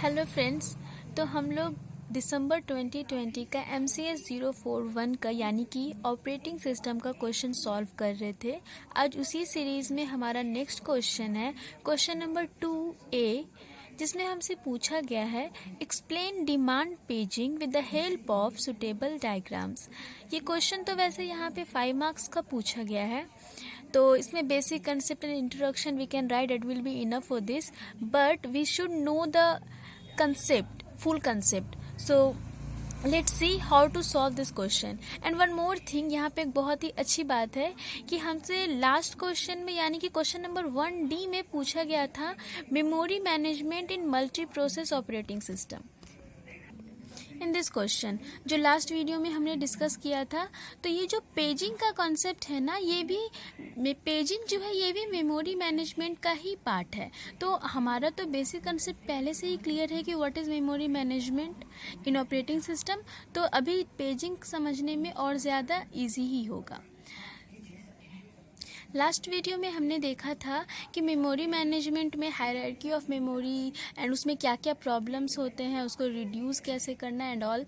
Hello friends. तो हम लोग दिसंबर 2020 का MCS 041 का यानी कि ऑपरेटिंग सिस्टम का क्वेश्चन सॉल्व कर रहे थे। आज उसी सीरीज़ में हमारा नेक्स्ट क्वेश्चन है क्वेश्चन नंबर 2A, जिसमें हमसे पूछा गया है explain demand paging with the help of suitable diagrams. ये क्वेश्चन तो वैसे यहाँ पे 5 मार्क्स का पूछा गया है, तो इसमें basic concept and introduction we can write, it will be enough for this, but we should know the concept, full concept. So let's see how to solve this question. And one more thing, यहाँ पे एक बहुत ही अच्छी बात है कि हमसे last question में यानी कि क्वेश्चन नंबर 1D में पूछा गया था memory management in multi process operating system. In this question जो लास्ट वीडियो में हमने डिस्कस किया था, तो ये जो पेजिंग का कॉन्सेप्ट है ना, ये भी पेजिंग जो है ये भी मेमोरी मैनेजमेंट का ही पार्ट है। तो हमारा तो बेसिक कॉन्सेप्ट पहले से ही क्लियर है कि what is memory management in operating system, तो अभी पेजिंग समझने में और ज़्यादा ईजी ही होगा। लास्ट वीडियो में हमने देखा था कि मेमोरी मैनेजमेंट में हायरार्की ऑफ मेमोरी एंड उसमें क्या क्या प्रॉब्लम्स होते हैं, उसको रिड्यूस कैसे करना एंड ऑल,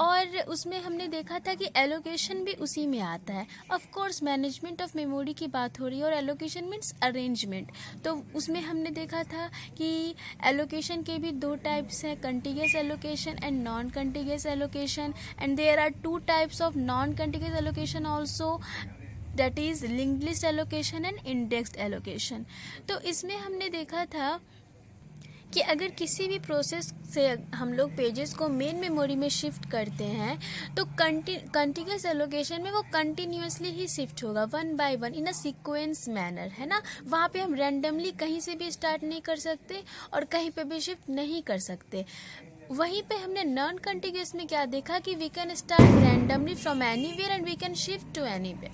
और उसमें हमने देखा था कि एलोकेशन भी उसी में आता है। Of course management of memory की बात हो रही है और एलोकेशन मीन्स अरेंजमेंट, तो उसमें हमने देखा था कि एलोकेशन के भी 2 टाइप्स हैं, contiguous allocation and non contiguous allocation, and there are 2 types of non contiguous allocation also, that is linked list allocation and indexed allocation। तो इसमें हमने देखा था कि अगर किसी भी प्रोसेस से हम लोग पेजेस को मेन मेमोरी में शिफ्ट करते हैं तो कंटिन्यूअस एलोकेशन में वो कंटिन्यूअसली ही शिफ्ट होगा 1 by 1 in a sequence manner, है ना। वहाँ पे हम रैंडमली कहीं से भी स्टार्ट नहीं कर सकते और कहीं पे भी शिफ्ट नहीं कर सकते। वहीं पे हमने नॉन कंटिग्यूअस में क्या देखा कि we can start randomly from anywhere and we can shift to anywhere,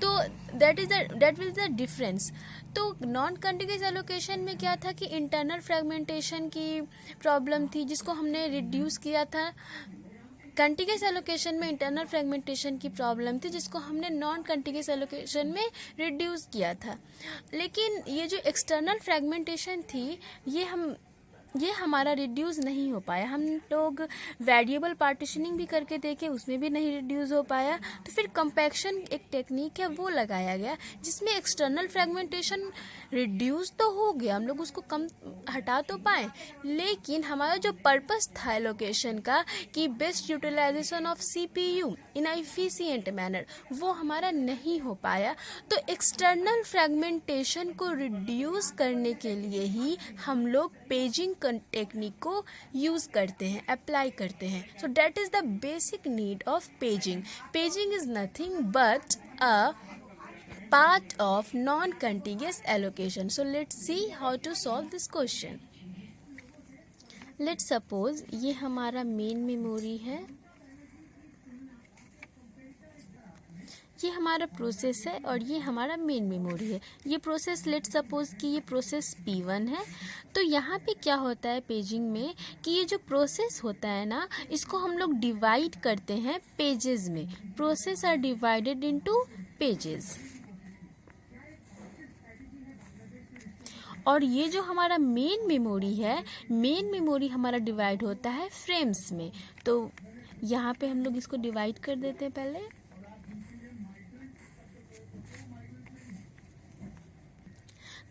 तो दैट विल द डिफरेंस। तो नॉन कंटिग्यूअस एलोकेशन में क्या था कि इंटरनल फ्रेगमेंटेशन की प्रॉब्लम थी जिसको हमने रिड्यूस किया था। कंटिग्यूअस एलोकेशन में इंटरनल फ्रेगमेंटेशन की प्रॉब्लम थी जिसको हमने नॉन कंटिग्यूअस एलोकेशन में रिड्यूस किया था। लेकिन ये जो एक्सटर्नल फ्रेगमेंटेशन थी ये हमारा रिड्यूस नहीं हो पाया। हम लोग वेरिएबल पार्टीशनिंग भी करके देखे, उसमें भी नहीं रिड्यूस हो पाया। तो फिर कंपैक्शन एक टेक्निक है वो लगाया गया जिसमें एक्सटर्नल फ्रेगमेंटेशन रिड्यूस तो हो गया, हम लोग उसको कम हटा तो पाए, लेकिन हमारा जो पर्पस था एलोकेशन का कि best utilization of CPU in efficient manner, वो हमारा नहीं हो पाया। तो एक्सटर्नल फ्रेगमेंटेशन को रिड्यूस करने के लिए ही हम लोग पेजिंग टेक्निक को यूज करते हैं, अप्लाई करते हैं। So that is the basic need of paging. Paging is nothing but a part of non contiguous allocation. So let's see how to solve this question. Let's suppose ये हमारा main memory है, ये हमारा process है और ये हमारा main memory है। ये प्रोसेस लेट्स सपोज कि ये प्रोसेस P1 है। तो यहाँ पे क्या होता है पेजिंग में कि ये जो प्रोसेस होता है ना, इसको हम लोग डिवाइड करते हैं पेजेस में। Process are divided into pages. और ये जो हमारा मेन मेमोरी है, मेन मेमोरी हमारा डिवाइड होता है फ्रेम्स में। तो यहाँ पे हम लोग इसको डिवाइड कर देते हैं पहले।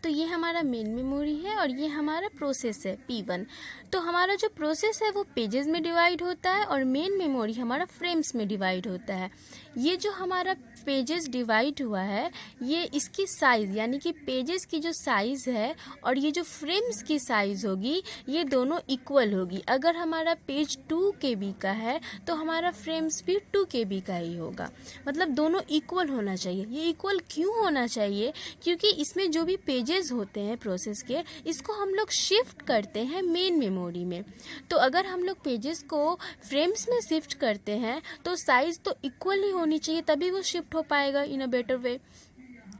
तो ये हमारा मेन मेमोरी है और ये हमारा प्रोसेस है P1। तो हमारा जो प्रोसेस है वो पेजेस में डिवाइड होता है और मेन मेमोरी हमारा फ्रेम्स में डिवाइड होता है। ये जो हमारा पेजेस डिवाइड हुआ है, ये इसकी साइज़ यानी कि पेजेस की जो साइज़ है और ये जो फ्रेम्स की साइज़ होगी, ये दोनों इक्वल होगी। अगर हमारा पेज 2 KB का है तो हमारा फ्रेम्स भी 2 KB का ही होगा, मतलब दोनों इक्वल होना चाहिए। ये इक्वल क्यों होना चाहिए? क्योंकि इसमें जो भी पेजेस होते हैं प्रोसेस के, इसको हम लोग शिफ्ट करते हैं मेन मेमोरी में। तो अगर हम लोग पेजेस को फ्रेम्स में शिफ्ट करते हैं तो साइज़ तो इक्वल ही होनी चाहिए, तभी वो शिफ्ट हो पाएगा in a better way.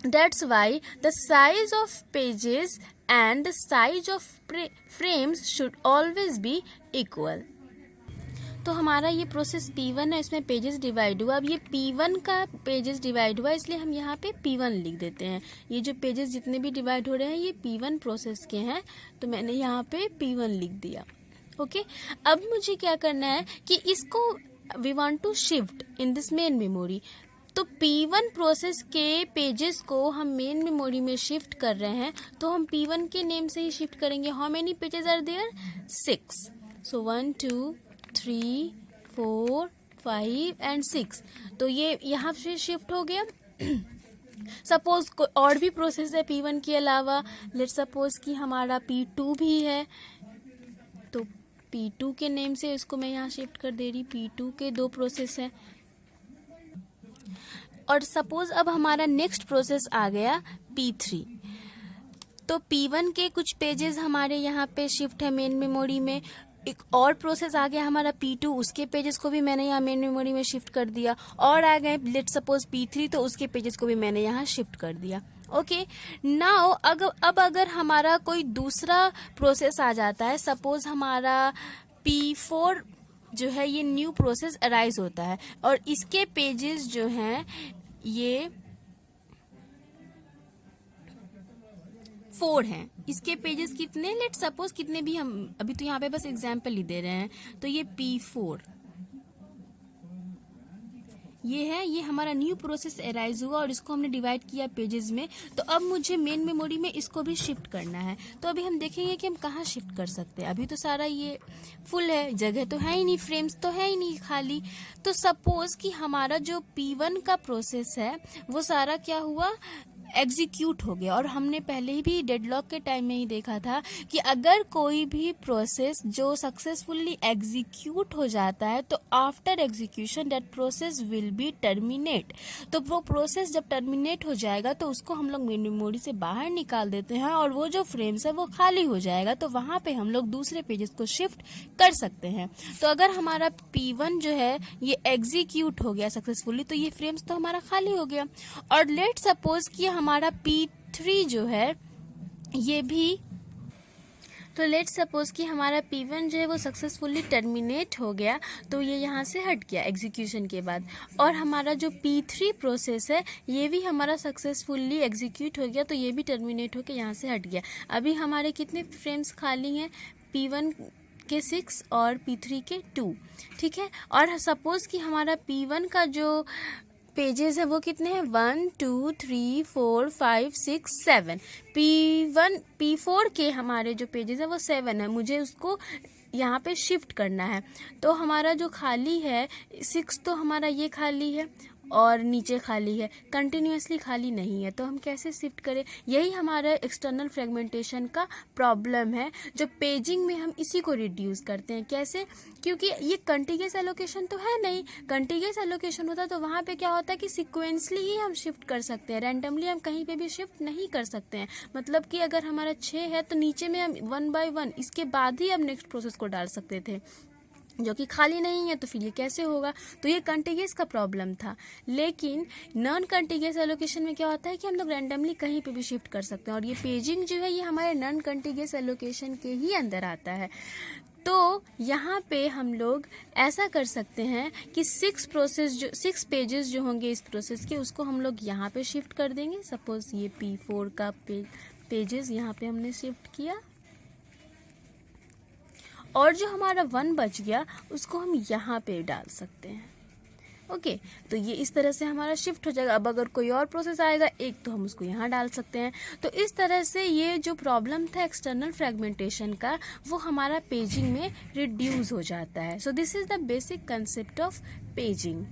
That's why the size of pages and the size of frames should always be equal। तो हमारा ये प्रोसेस P1 है, इसमें पेजेस डिवाइड हुआ। अब ये P1 का पेजेस डिवाइड हुआ, इसलिए हम यहाँ पे P1 लिख देते हैं। ये जो पेजेस जितने भी डिवाइड हो रहे हैं ये P1 प्रोसेस के हैं, तो मैंने यहाँ पे P1 लिख दिया। ओके, अब मुझे क्या करना है कि इसको we want to shift in this main memory. तो P1 प्रोसेस के पेजेस को हम मेन मेमोरी में शिफ्ट कर रहे हैं, तो हम P1 के नेम से ही शिफ्ट करेंगे। How many pages are there? 6। So 1 2 3 4 5 and 6। तो ये यहाँ से शिफ्ट हो गया। सपोज और भी प्रोसेस है P1 के अलावा, लेट सपोज कि हमारा P2 भी है, तो P2 के नेम से इसको मैं यहाँ शिफ्ट कर दे रही। P2 के 2 प्रोसेस हैं। और सपोज अब हमारा नेक्स्ट प्रोसेस आ गया P3, तो P1 के कुछ पेजेस हमारे यहाँ पे शिफ्ट है मेन मेमोरी में। एक और प्रोसेस आ गया हमारा P2, उसके पेजेस को भी मैंने यहाँ मेन मेमोरी में शिफ्ट कर दिया। और आ गए लेट सपोज P3, तो उसके पेजेस को भी मैंने यहाँ शिफ्ट कर दिया। ओके, नाउ अब अगर हमारा कोई दूसरा प्रोसेस आ जाता है, सपोज हमारा P4 जो है, ये न्यू प्रोसेस अराइज होता है और इसके पेजेस जो हैं ये 4 हैं। इसके पेजेस कितने, लेट सपोज कितने भी, हम अभी तो यहाँ पे बस एग्जाम्पल ही दे रहे हैं। तो ये P4 ये है, ये हमारा न्यू प्रोसेस अराइज हुआ और इसको हमने डिवाइड किया पेजेस में। तो अब मुझे मेन मेमोरी में इसको भी शिफ्ट करना है। तो अभी हम देखेंगे कि हम कहाँ शिफ्ट कर सकते हैं। अभी तो सारा ये फुल है, जगह तो है ही नहीं, फ्रेम्स तो है ही नहीं, खाली। तो सपोज कि हमारा जो P1 का प्रोसेस है वो सारा क्या हुआ, एग्जीक्यूट हो गया। और हमने पहले ही भी डेडलॉक के टाइम में ही देखा था कि अगर कोई भी प्रोसेस जो सक्सेसफुली एग्जीक्यूट हो जाता है, तो after execution that process will be terminate. तो वो प्रोसेस जब टर्मिनेट हो जाएगा तो उसको हम लोग मेन मेमोरी से बाहर निकाल देते हैं और वो जो फ्रेम्स है वो खाली हो जाएगा। तो वहां पे हम लोग दूसरे पेजेस को शिफ्ट कर सकते हैं। तो अगर हमारा P1 जो है ये एग्जीक्यूट हो गया सक्सेसफुली, तो ये फ्रेम्स तो हमारा खाली हो गया। और लेट सपोज कि हमारा P3 जो है ये भी, तो लेट सपोज कि हमारा P1 जो है वो सक्सेसफुली टर्मिनेट हो गया, तो ये यहाँ से हट गया एग्जीक्यूशन के बाद। और हमारा जो P3 प्रोसेस है ये भी हमारा सक्सेसफुली एग्जीक्यूट हो गया, तो ये भी टर्मिनेट होकर यहाँ से हट गया। अभी हमारे कितने फ्रेम्स खाली हैं, P1 के 6 और P3 के 2, ठीक है। और सपोज कि हमारा P1 का जो पेजेस है वो कितने हैं, 1 2 3 4 5 6 7। P4 के हमारे जो पेजेस है वो 7 है, मुझे उसको यहाँ पे शिफ्ट करना है। तो हमारा जो खाली है 6, तो हमारा ये खाली है और नीचे खाली है, कंटिन्यूअसली खाली नहीं है। तो हम कैसे शिफ्ट करें, यही हमारा एक्सटर्नल फ्रेगमेंटेशन का प्रॉब्लम है। जो पेजिंग में हम इसी को रिड्यूस करते हैं। कैसे, क्योंकि ये कंटिन्यूअस एलोकेशन तो है नहीं। कंटिन्यूअस एलोकेशन होता तो वहाँ पे क्या होता है कि सीक्वेंसली ही हम शिफ्ट कर सकते हैं, रैंडमली हम कहीं पे भी शिफ्ट नहीं कर सकते हैं। मतलब कि अगर हमारा 6 है तो नीचे में हम 1 बाय 1 इसके बाद ही हम नेक्स्ट प्रोसेस को डाल सकते थे, जो कि खाली नहीं है। तो फिर ये कैसे होगा, तो ये कंटिन्यूअस का प्रॉब्लम था। लेकिन नॉन कंटिन्यूअस एलोकेशन में क्या होता है कि हम लोग रैंडमली कहीं पे भी शिफ्ट कर सकते हैं। और ये पेजिंग जो है ये हमारे नॉन कंटिन्यूअस एलोकेशन के ही अंदर आता है। तो यहाँ पे हम लोग ऐसा कर सकते हैं कि 6 पेजेस जो होंगे इस प्रोसेस के, उसको हम लोग यहाँ पे शिफ्ट कर देंगे। सपोज ये P4 का पेजेस यहाँ पे हमने शिफ्ट किया, और जो हमारा 1 बच गया उसको हम यहाँ पे डाल सकते हैं। ओके, तो ये इस तरह से हमारा शिफ्ट हो जाएगा। अब अगर कोई और प्रोसेस आएगा एक, तो हम उसको यहाँ डाल सकते हैं। तो इस तरह से ये जो प्रॉब्लम था एक्सटर्नल फ्रेगमेंटेशन का, वो हमारा पेजिंग में रिड्यूस हो जाता है। So this is the basic concept of paging.